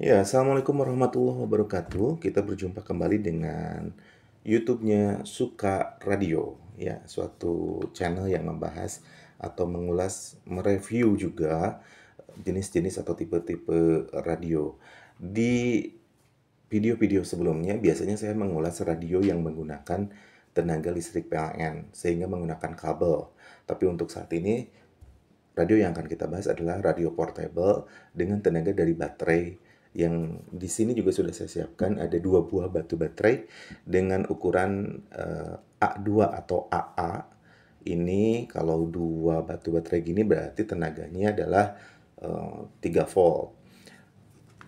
Ya, Assalamualaikum warahmatullahi wabarakatuh. Kita berjumpa kembali dengan YouTube-nya Suka Radio, ya, suatu channel yang membahas atau mengulas, mereview juga jenis-jenis atau tipe-tipe radio. Di video-video sebelumnya, biasanya saya mengulas radio yang menggunakan tenaga listrik PLN, sehingga menggunakan kabel. Tapi untuk saat ini, radio yang akan kita bahas adalah radio portable dengan tenaga dari baterai yang di sini juga sudah saya siapkan ada dua buah batu baterai dengan ukuran A2 atau AA. Ini kalau dua batu baterai gini berarti tenaganya adalah 3 volt.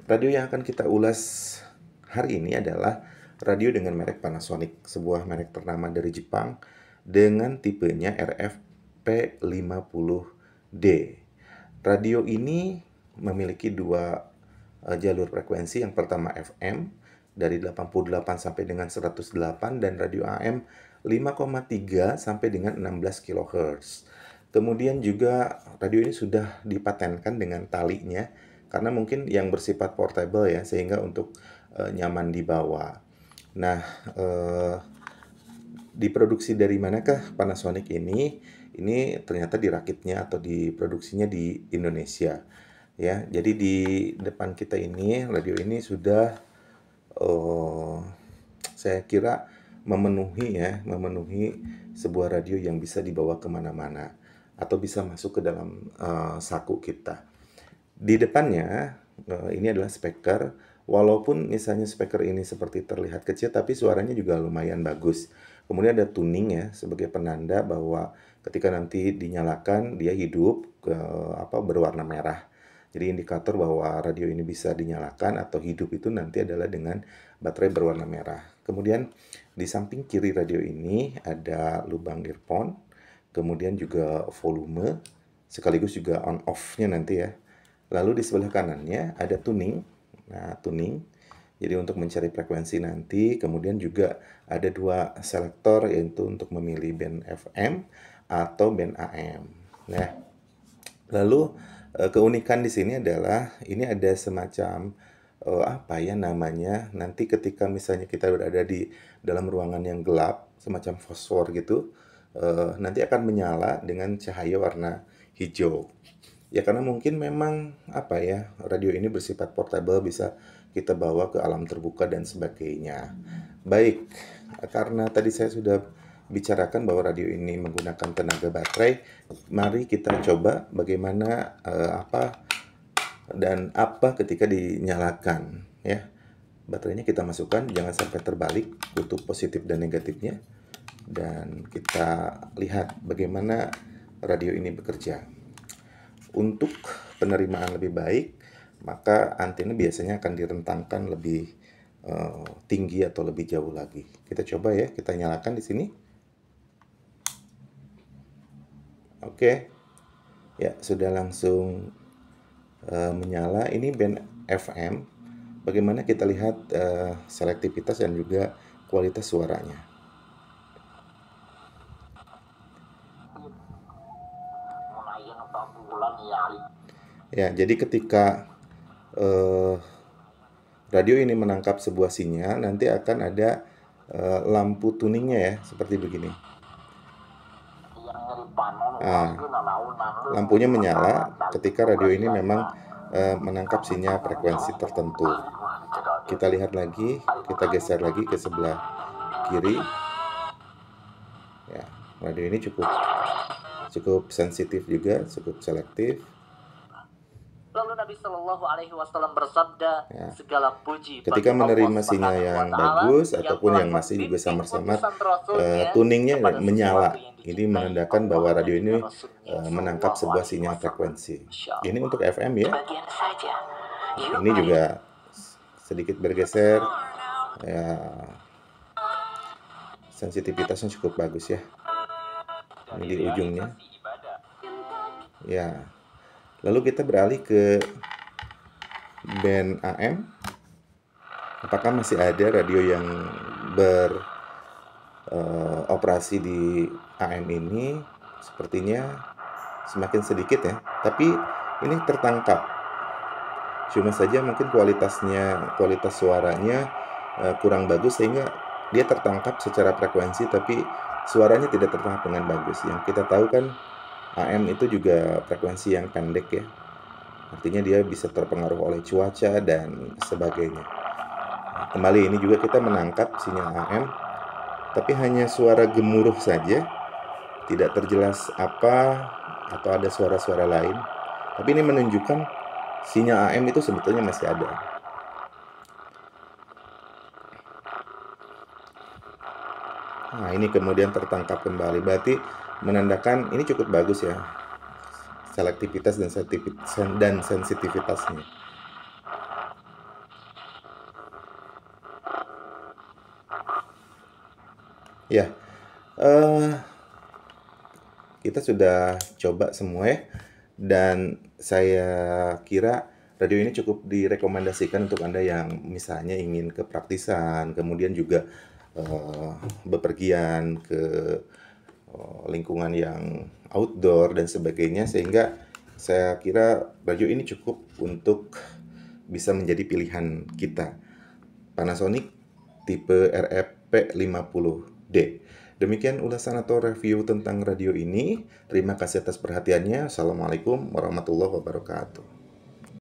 Radio yang akan kita ulas hari ini adalah radio dengan merek Panasonic, sebuah merek ternama dari Jepang dengan tipenya RF-P50D. Radio ini memiliki dua jalur frekuensi. Yang pertama FM dari 88 sampai dengan 108 dan radio AM 5,3 sampai dengan 16 kHz. Kemudian juga radio ini sudah dipatenkan dengan talinya karena mungkin yang bersifat portable ya, sehingga untuk nyaman dibawa. Nah, diproduksi dari manakah Panasonic ini? Ini ternyata dirakitnya atau diproduksinya di Indonesia. Ya, jadi di depan kita ini radio ini sudah saya kira memenuhi sebuah radio yang bisa dibawa kemana-mana atau bisa masuk ke dalam saku kita. Di depannya ini adalah speaker. Walaupun misalnya speaker ini seperti terlihat kecil, tapi suaranya juga lumayan bagus. Kemudian ada tuning ya sebagai penanda bahwa ketika nanti dinyalakan dia hidup berwarna merah. Jadi indikator bahwa radio ini bisa dinyalakan atau hidup itu nanti adalah dengan baterai berwarna merah. Kemudian di samping kiri radio ini ada lubang earphone, kemudian juga volume, sekaligus juga on off-nya nanti ya. Lalu di sebelah kanannya ada tuning. Nah, tuning. Jadi untuk mencari frekuensi nanti, kemudian juga ada dua selektor yaitu untuk memilih band FM atau band AM. Nah, lalu keunikan di sini adalah ini ada semacam apa ya namanya? Nanti ketika misalnya kita berada di dalam ruangan yang gelap, semacam fosfor gitu, nanti akan menyala dengan cahaya warna hijau. Ya karena mungkin memang apa ya, radio ini bersifat portable, bisa kita bawa ke alam terbuka dan sebagainya. Baik, karena tadi saya sudah bicarakan bahwa radio ini menggunakan tenaga baterai, mari kita coba bagaimana apa ketika dinyalakan ya. Baterainya kita masukkan, jangan sampai terbalik kutub positif dan negatifnya, dan kita lihat bagaimana radio ini bekerja. Untuk penerimaan lebih baik, maka antena biasanya akan direntangkan lebih tinggi atau lebih jauh lagi. Kita coba ya, kita nyalakan di sini. Oke, ya sudah langsung menyala. Ini band FM. Bagaimana kita lihat selektivitas dan juga kualitas suaranya. Ya, jadi ketika radio ini menangkap sebuah sinyal, nanti akan ada lampu tuningnya ya, seperti begini. Nah, lampunya menyala ketika radio ini memang menangkap sinyal frekuensi tertentu. Kita lihat lagi, kita geser lagi ke sebelah kiri. Ya, radio ini cukup sensitif juga, cukup selektif. Lalu Nabi Shallallahu Alaihi Wasallam bersabda, Ya. segala puji Ketika bagi menerima Allah sinyal Subhanahu wa yang Ta'ala bagus yang ataupun telah yang masih juga membimbing samar-samar, utusan Rasulnya tuningnya kepada menyala. sesuatu yang Ini dicintai menandakan Allah bahwa dan radio juga ini Rasulnya menangkap Shallallahu sebuah Alaihi sinyal Wasallam. frekuensi. Masya Ini Allah. untuk FM ya. Bagian saja. Yuk, Ini mari. juga sedikit bergeser. Ya, sensitivitasnya cukup bagus ya. Ini di ujungnya. Ya. Lalu kita beralih ke band AM. Apakah masih ada radio yang beroperasi di AM ini? Sepertinya semakin sedikit ya. Tapi ini tertangkap. Cuma saja mungkin kualitas suaranya kurang bagus sehingga dia tertangkap secara frekuensi tapi suaranya tidak tertangkap dengan bagus. Yang kita tahu kan AM itu juga frekuensi yang pendek ya. Artinya dia bisa terpengaruh oleh cuaca dan sebagainya. Nah, kembali ini juga kita menangkap sinyal AM tapi hanya suara gemuruh saja, tidak terjelas apa atau ada suara-suara lain. Tapi ini menunjukkan sinyal AM itu sebetulnya masih ada. Nah, ini kemudian tertangkap kembali. Berarti menandakan ini cukup bagus ya, selektivitas dan sensitivitasnya. Ya, eh, kita sudah coba semua ya, dan saya kira radio ini cukup direkomendasikan untuk Anda yang misalnya ingin kepraktisan, kemudian juga eh, bepergian ke lingkungan yang outdoor dan sebagainya, sehingga saya kira radio ini cukup untuk bisa menjadi pilihan kita. Panasonic tipe RFP 50D. Demikian ulasan atau review tentang radio ini. Terima kasih atas perhatiannya. Assalamualaikum warahmatullahi wabarakatuh.